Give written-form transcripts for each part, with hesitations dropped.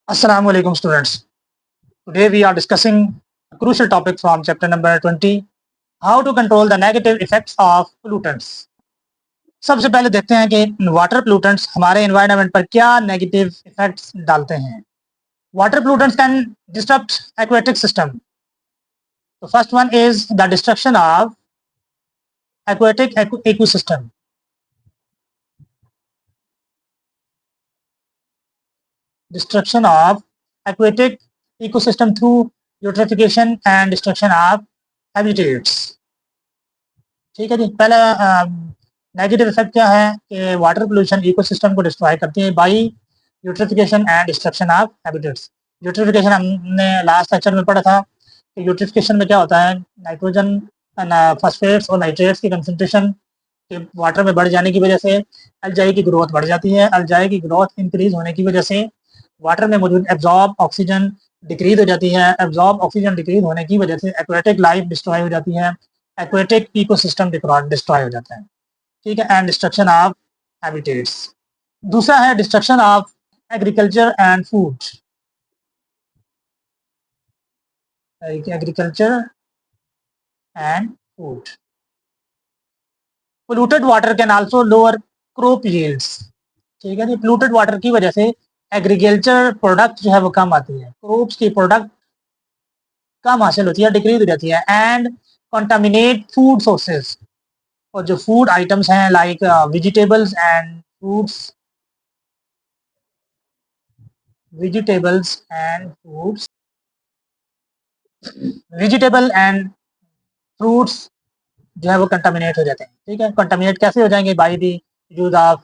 Assalamu alaikum students. Today we are discussing a crucial topic from chapter number 20, how to control the negative effects of pollutants. सबसे पहले देखते हैं कि water पोllutants हमारे environment पर क्या नेगेटिव इफेक्ट्स डालते हैं. Water pollutants can disrupt aquatic system. The first one is the destruction of aquatic ecosystem. Destruction of aquatic ecosystem through eutrophication and destruction of habitats. ठीक है जी. पहला नेगेटिव इफेक्ट क्या है कि वाटर पोल्यूशन इकोसिस्टम को destroy करती है by eutrophication and destruction of habitats. Eutrophication हमने लास्ट लेक्चर में पढ़ा था कि यूट्रिफिकेशन में क्या होता है, नाइट्रोजन फॉस्फेट्स और नाइट्रेट्स की कंसंट्रेशन के वाटर में बढ़ जाने की वजह से अल्जाई की ग्रोथ बढ़ जाती है. अल्जाई की ग्रोथ इंक्रीज होने की वजह से वाटर में मौजूद एब्जॉर्ब ऑक्सीजन डिक्रीज हो जाती है. एब्जॉर्ब ऑक्सीजन डिक्रीज होने की वजह से एक्वेटिक लाइफ डिस्ट्रॉय हो जाती है. एक्वेटिक इकोसिस्टम डिस्ट्रॉय हो जाता है. ठीक है. And destruction of habitats. दूसरा है destruction of agriculture and food. Agriculture and food. Polluted water can also lower crop yields. ठीक है जी. पोल्यूटेड वाटर की वजह से एग्रीकल्चर प्रोडक्ट जो है वो कम आती है. क्रॉप्स की प्रोडक्ट कम हासिल होती है, डिक्रीज हो जाती है. And contaminate food sources. और जो फूड आइटम्स हैं like vegetables and fruits, vegetables and fruits, vegetable and fruits जो है वो कंटामिनेट हो जाते हैं. ठीक है. कंटामिनेट कैसे हो जाएंगे? By the use of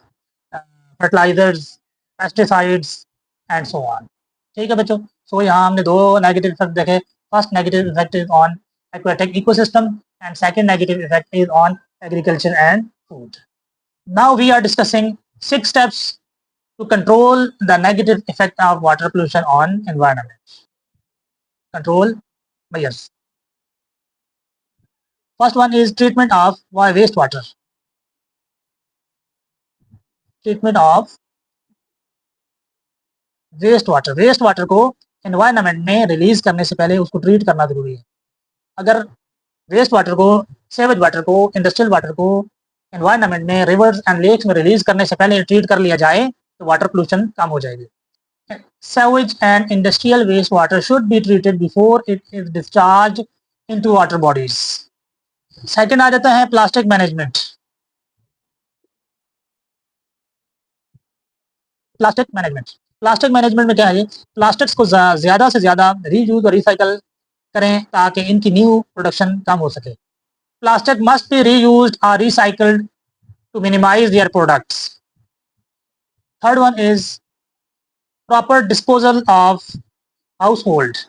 fertilizers, pesticides and so on. ठीक है बच्चों. सो यहाँ हमने दो नेगेटिव इफेक्ट देखे. First negative effect is on aquatic ecosystem and second negative effect is on agriculture and food. Now we are discussing 6 steps to control the negative effect of water pollution on environment. Control measures. First one is treatment of wastewater. Treatment of wastewater. Wastewater को environment में release करने से पहले उसको treat करना जरूरी है. अगर वेस्ट वाटर को, सेवेज वाटर को, इंडस्ट्रियल वाटर को एनवायरनमेंट में, रिवर्स एंड लेक्स में रिलीज करने से पहले ट्रीट कर लिया जाए तो वाटर पोल्यूशन कम हो जाएगी. Sewage and industrial wastewater should be treated before it is discharged into water bodies. Second आ जाता है plastic management. Plastic management. Plastic management में क्या है? प्लास्टिक्स को ज़्यादा से ज़्यादा रीयूज और रिसाइकल करें ताकि इनकी न्यू प्रोडक्शन कम हो सके. प्लास्टिक मस्ट बी रीयूज्ड और recycled to minimize their products. Third one is proper disposal of household.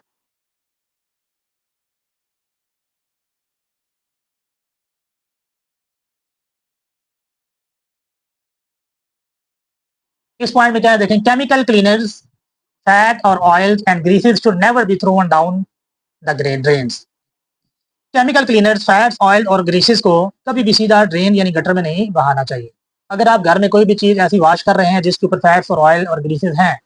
इस पॉइंट में क्या है देखें. केमिकल क्लीनर्स, फैट और oils and greases should never be thrown down the drains. Chemical cleaners, fats, oil और greases को कभी भी सीधा ड्रेन यानी गटर में नहीं बहाना चाहिए. अगर आप घर में कोई भी चीज़ ऐसी वॉश कर रहे हैं जिसके ऊपर फैट्स और ऑयल और ग्रीसेस हैं,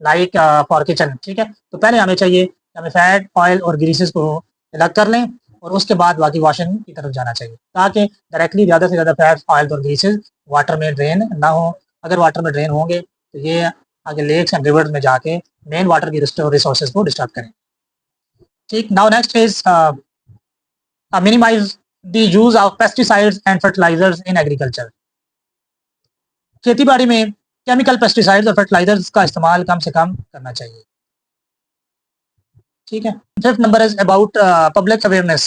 लाइक फॉर किचन, ठीक है, तो पहले हमें चाहिए कि हमें फैट, ऑयल और ग्रीसेस को अलग कर लें और उसके बाद बाकी वॉशिंग की तरफ जाना चाहिए ताकि डायरेक्टली ज़्यादा से ज़्यादा फैट्स, ऑयल और ग्रीसेस वाटर में ड्रेन ना हो. अगर वाटर में ड्रेन होंगे तो ये आगे लेक्स एंड रिवर्स में जाके मेन वाटर की रिसोर्सेज को डिस्टर्ब करें. ठीक. Now next is minimize the use of pesticides and fertilizers in agriculture. खेती बाड़ी में केमिकल पेस्टिसाइड्स और फर्टिलाइजर्स का इस्तेमाल कम से कम करना चाहिए. ठीक है. Fifth number is about public awareness.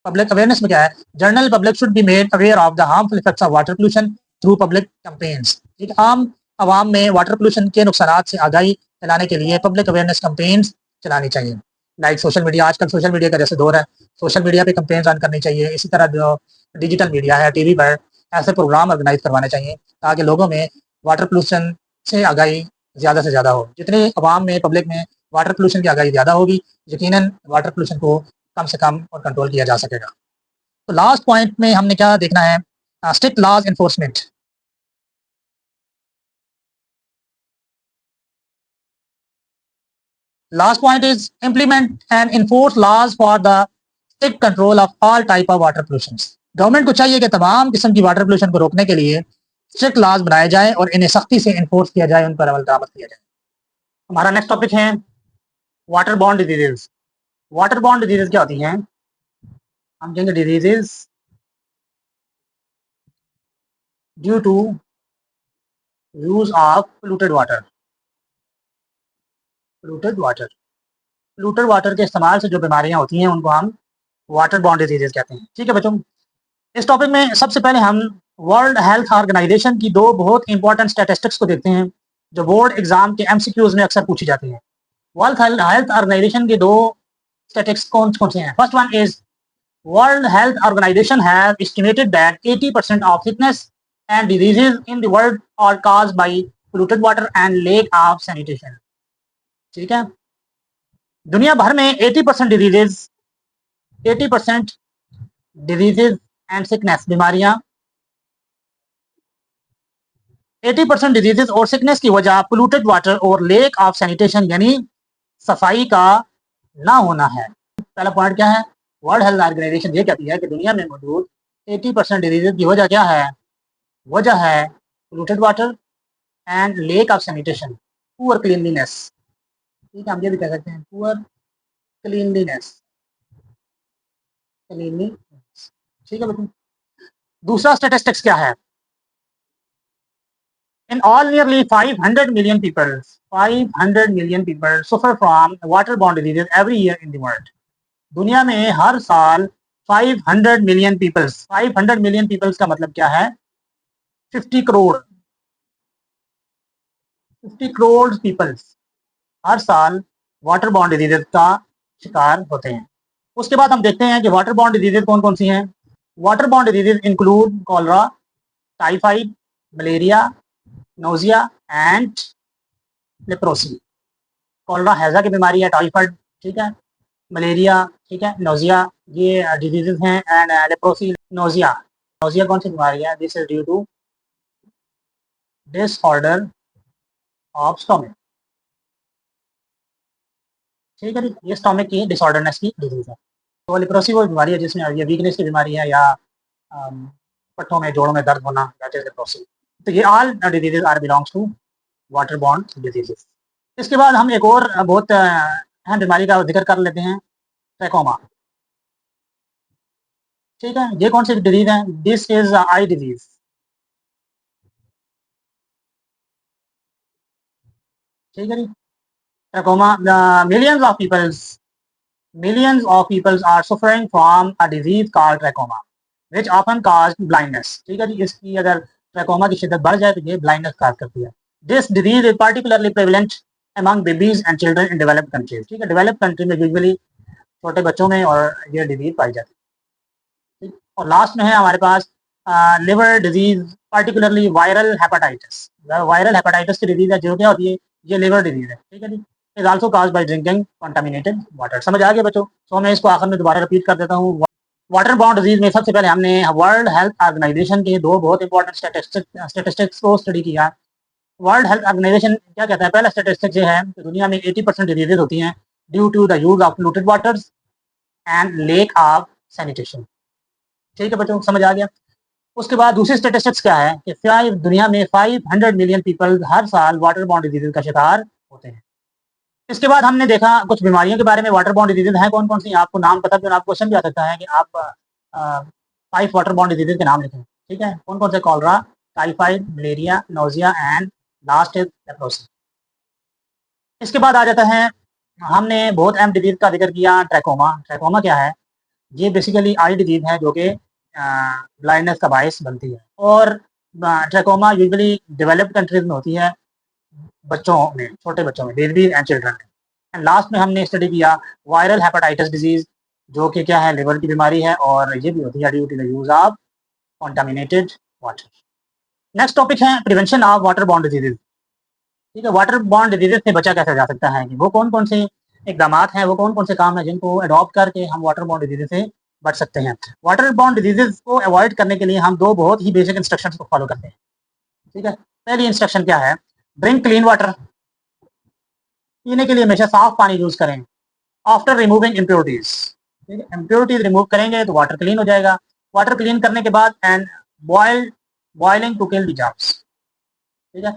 Public awareness में क्या है? General public should be made aware of the harmful effects of water pollution through public campaigns. ठीक है. आम आवाम में वाटर पोल्यूशन के नुकसानात से आगाही फैलाने के लिए पब्लिक अवेयरनेस कैंपेन्स चलानी चाहिए. Like social media. आजकल सोशल मीडिया का जैसे दौर है, सोशल मीडिया पे कैंपेन्स रन करनी चाहिए. इसी तरह जो डिजिटल मीडिया है, टीवी पर ऐसे प्रोग्राम ऑर्गेनाइज करवाने चाहिए ताकि लोगों में वाटर पोल्यूशन से आगाही ज़्यादा से ज़्यादा हो. जितने आवाम में, पब्लिक में वाटर पोल्यूशन की आगाही ज़्यादा होगी, यकीनन वाटर पोल्यूशन को कम से कम और कंट्रोल किया जा सकेगा. तो लास्ट पॉइंट में हमने क्या देखना है? Strict laws enforcement. Last point is implement and enforce laws for the strict control of all type of water pollutions. Government को चाहिए कि तमाम किस्म की वाटर पोल्यूशन को रोकने के लिए स्ट्रिक्ट लॉज बनाए जाएं और इन्हें सख्ती से इन्फोर्स किया जाए, उन पर अमल दरामद किया जाए। हमारा नेक्स्ट टॉपिक है water borne diseases. Water borne diseases क्या होती हैं? हम कहेंगे diseases due to use of polluted water. Polluted water, polluted water के इस्तेमाल से जो बीमारियां होती हैं उनको हम वाटर बॉर्न डिजीजेस कहते हैं। ठीक है बच्चों, इस टॉपिक में सबसे पहले हम वर्ल्ड हेल्थ ऑर्गेनाइजेशन की दो बहुत इंपॉर्टेंट स्टैटिस्टिक्स को देखते हैं जो बोर्ड एग्जाम के एमसीक्यूज में अक्सर पूछी जाती हैं। वर्ल्ड हेल्थ ऑर्गेनाइजेशन के दो स्टैटिस्टिक्स कौन कौन से हैं? First one is World Health Organization has estimated that 80% of sickness and diseases in the world are caused by polluted water and lack of sanitation. ठीक है, दुनिया भर में 80% डिजीजेस एंड सिकनेस, बीमारियां, 80% डिजीजेस और सिकनेस की वजह पोल्यूटेड वाटर और लेक ऑफ सैनिटेशन यानी सफाई का ना होना है। पहला पॉइंट क्या है? वर्ल्ड हेल्थ ऑर्गेनाइजेशन ये कहती है कि दुनिया में मौजूद 80% डिजीजेस की वजह क्या है? वजह है polluted water and lack of sanitation, poor cleanliness. ठीक है, हम ये भी कह सकते हैं पुअर क्लीनलीनेस। ठीक है बच्चों, दूसरा स्टैटिस्टिक्स क्या है? In all, nearly 500 million people suffer from waterborne diseases every year in the world. दुनिया में हर साल 500 million peoples का मतलब क्या है? 50 करोड़ 50 करोड़ पीपल्स हर साल वाटरबॉर्न डिजीजेज का शिकार होते हैं। उसके बाद हम देखते हैं कि वाटरबॉर्न डिजीजेज कौन कौन सी हैं। Waterborne diseases include cholera, typhoid, malaria, nausea and leprosy. Cholera हैजा की बीमारी है, टाइफाइड ठीक है, मलेरिया ठीक है, नोजिया ये डिजीजेज हैं एंड लेप्रोसी नोजिया। नोजिया कौन सी बीमारी है? This is due to disorder of stomach. ठीक है, ये स्टोमक की डिसऑर्डरनेस की डिजीज है। तो लेप्रोसी वो बीमारी है जिसमें ये वीकनेस की बीमारी है या पट्टों में जोड़ों में दर्द होना, दैट इज लेप्रोसी। तो ये all diseases are belongs to waterborne diseases. इसके बाद हम एक और बहुत अहम बीमारी का जिक्र कर लेते हैं, ट्रैकोमा। ठीक है, ये कौन सी डिजीज है? This is eye disease. ठीक है जी, trachoma, millions of people are suffering from a disease called trachoma which often cause blindness। ठीक है जी, इसकी अगर ट्रैकोमा की शिद्दत बढ़ जाए तो ये ब्लाइंडनेस काज करती है। This disease is particularly prevalent among babies and children in developed countries। ठीक है, डेवलप कंट्री में यूजुअली छोटे बच्चों में और ये डिजीज पाई जाती है। ठीक, और लास्ट में है हमारे पास liver disease, particularly viral hepatitis. Viral hepatitis की डिजीज है जो क्या होती है? ये लिवर डिजीज है। ठीक है जी, is also caused by drinking contaminated water. समझ आ गया बच्चों? तो मैं इसको आखिर में दोबारा रिपीट कर देता हूँ। वाटर बॉर्न डिजीज में सबसे पहले हमने वर्ल्ड हेल्थ ऑर्गेनाइजेशन के दो बहुत इंपॉर्टेंट स्टेटिस्टिक्स को स्टडी किया। वर्ल्ड हेल्थ ऑर्गेनाइजेशन क्या कहता है? पहला स्टेटिस्टिक्स ये है कि दुनिया में 80% डिजीजेज होती हैं due to the use of polluted waters and lack of sanitation. ठीक है बच्चों, समझ आ गया? उसके बाद दूसरी स्टेटिस्टिक्स क्या है कि दुनिया में 500 मिलियन पीपल हर साल वाटर बॉर्न डिजीज का शिकार होते हैं। इसके बाद हमने देखा कुछ बीमारियों के बारे में। वाटर बॉर्न डिजीजेज हैं कौन कौन सी? आपको नाम पता तो आपको क्वेश्चन भी आ सकता है कि आप 5 वाटर बॉर्न डिजीजेज के नाम लिखें। ठीक है, कौन कौन से? Cholera, typhoid, malaria, nausea and last is leprosy. इसके बाद आ जाता है, हमने बहुत अहम डिजीज का जिक्र किया, ट्रैकोमा। ट्रैकोमा क्या है? ये बेसिकली आई डिजीज है जो कि ब्लाइंडनेस का बायस बनती है। और ट्रैकोमा यूजुअली डेवलप्ड कंट्रीज में होती है, बच्चों में, छोटे बच्चों में, बेबीज एंड चिल्ड्रन में। एंड लास्ट में हमने स्टडी किया वायरल हेपेटाइटिस डिजीज जो कि क्या है? लिवर की बीमारी है और ये भी होती है due to the use of contaminated water. Next topic है prevention of water borne diseases. ठीक है, वाटर बॉर्न डिजीजेज से बचा कैसे जा सकता है? कि वो कौन कौन से इकदाम हैं, वो कौन कौन से काम हैं जिनको अडॉप्ट करके हम वाटर बॉर्न डिजीजेज से बच सकते हैं। वाटर बॉर्न डिजीजेज को अवॉइड करने के लिए हम दो बहुत ही बेसिक इंस्ट्रक्शंस को फॉलो करते हैं। ठीक है, पहली इंस्ट्रक्शन क्या है? Drink clean water. पीने के लिए हमेशा साफ पानी यूज करें। आफ्टर रिमूविंग इम्प्योरिटीज, ठीक है, इम्प्योरिटीज रिमूव करेंगे तो वाटर क्लीन हो जाएगा। वाटर क्लीन करने के बाद and boiling to kill the germs, ठीक है।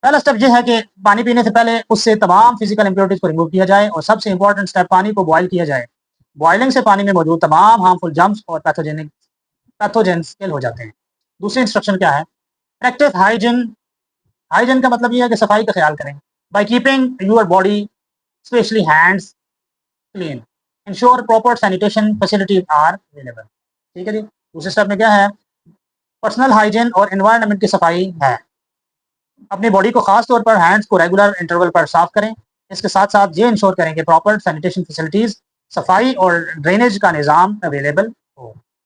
पहला स्टेप ये है कि पानी पीने से पहले उससे तमाम फिजिकल इम्प्योरिटीज को रिमूव किया जाए और सबसे इंपॉर्टेंट स्टेप पानी को बॉयल किया जाए। बॉइलिंग से पानी में मौजूद तमाम हार्मफुल जर्म्स और पैथोजेंस किल हो जाते हैं। दूसरी इंस्ट्रक्शन क्या है? Practice hygiene. हाइजीन का मतलब ये है कि सफाई का ख्याल करें। By keeping your body specially hands clean, ensure proper sanitation facilities are available, ठीक है जी। दूसरे स्टेप में क्या है? पर्सनल हाइजीन और एनवायरनमेंट की सफाई है। अपनी बॉडी को खास तौर पर हैंड्स को रेगुलर इंटरवल पर साफ करें। इसके साथ साथ ये इंश्योर करें कि प्रॉपर सैनिटेशन फैसिलिटीज, सफाई और ड्रेनेज का निज़ाम अवेलेबल हो।